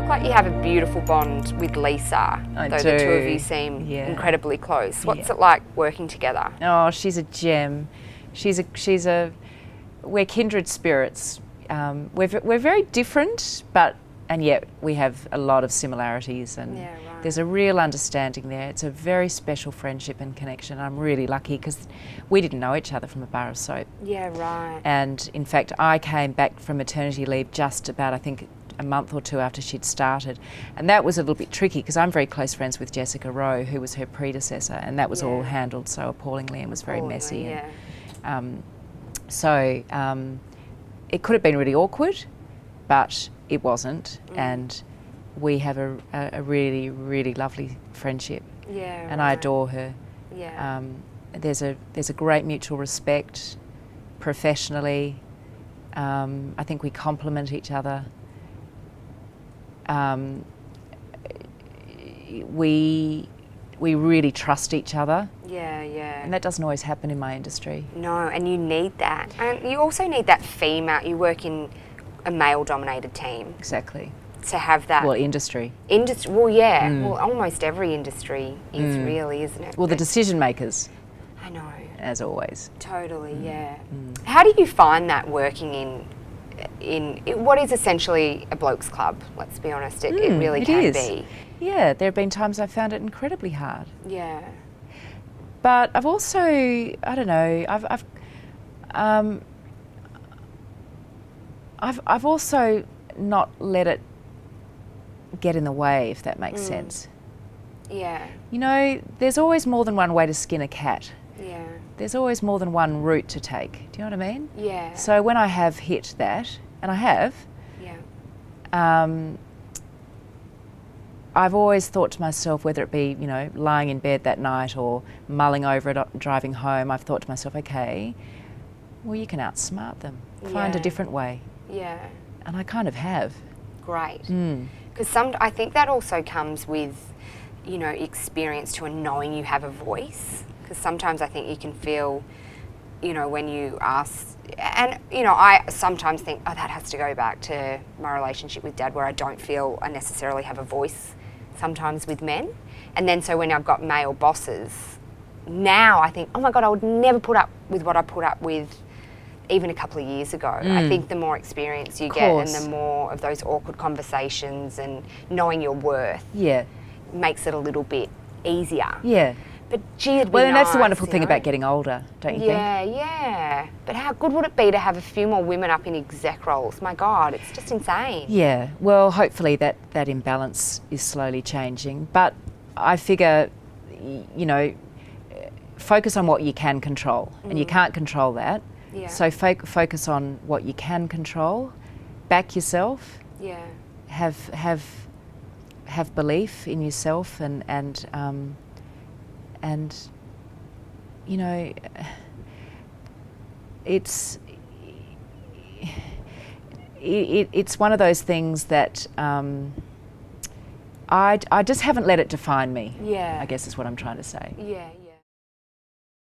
like you have a beautiful bond with Lisa, I though do. the two of you seem incredibly close. What's it like working together? Oh, she's a gem. We're kindred spirits. We're very different, and yet we have a lot of similarities, and there's a real understanding there. It's a very special friendship and connection. I'm really lucky because we didn't know each other from a bar of soap. Yeah, right. And in fact, I came back from maternity leave just about, I think, a month or two after she'd started. And that was a little bit tricky because I'm very close friends with Jessica Rowe, who was her predecessor, and that was all handled so appallingly and was very messy. Yeah. And, it could have been really awkward, but it wasn't, and we have a really, really lovely friendship. Yeah. And I adore her. Yeah. There's a great mutual respect professionally. I think we complement each other. We really trust each other. Yeah, yeah. And that doesn't always happen in my industry. No, and you need that. And you also need that female, you work in a male-dominated team. Exactly. To have that. Well, industry. Well, yeah. Well, almost every industry is really, isn't it? Well, the decision makers. I know. As always. Totally, yeah. How do you find that working in what is essentially a blokes club? Let's be honest, it really can be. Yeah, there have been times I've found it incredibly hard. Yeah. But I've also, I don't know, I've also not let it get in the way, if that makes sense. Yeah. You know, there's always more than one way to skin a cat. Yeah. There's always more than one route to take. Do you know what I mean? Yeah. So when I have hit that, and I have, I've always thought to myself, whether it be, you know, lying in bed that night or mulling over it driving home, I've thought to myself, okay, well, you can outsmart them. Find a different way. Yeah. And I kind of have. Great. Because I think that also comes with, you know, experience to and knowing you have a voice. Because sometimes I think you can feel, you know, when you ask, and, you know, I sometimes think, oh, that has to go back to my relationship with Dad, where I don't feel I necessarily have a voice sometimes with men. And then so when I've got male bosses, now I think, oh my God, I would never put up with what I put up with even a couple of years ago. I think the more experience you get and the more of those awkward conversations and knowing your worth makes it a little bit easier. Yeah. But gee, it'd be well, and nice, that's the wonderful thing know? about getting older, don't you think? Yeah, yeah. But how good would it be to have a few more women up in exec roles? My God, it's just insane. Yeah, well, hopefully that imbalance is slowly changing. But I figure, you know, focus on what you can control. And you can't control that. Yeah. So focus on what you can control. Back yourself. Yeah. Have belief in yourself and you know, it's one of those things that I just haven't let it define me. Yeah. I guess is what I'm trying to say. Yeah. Yeah.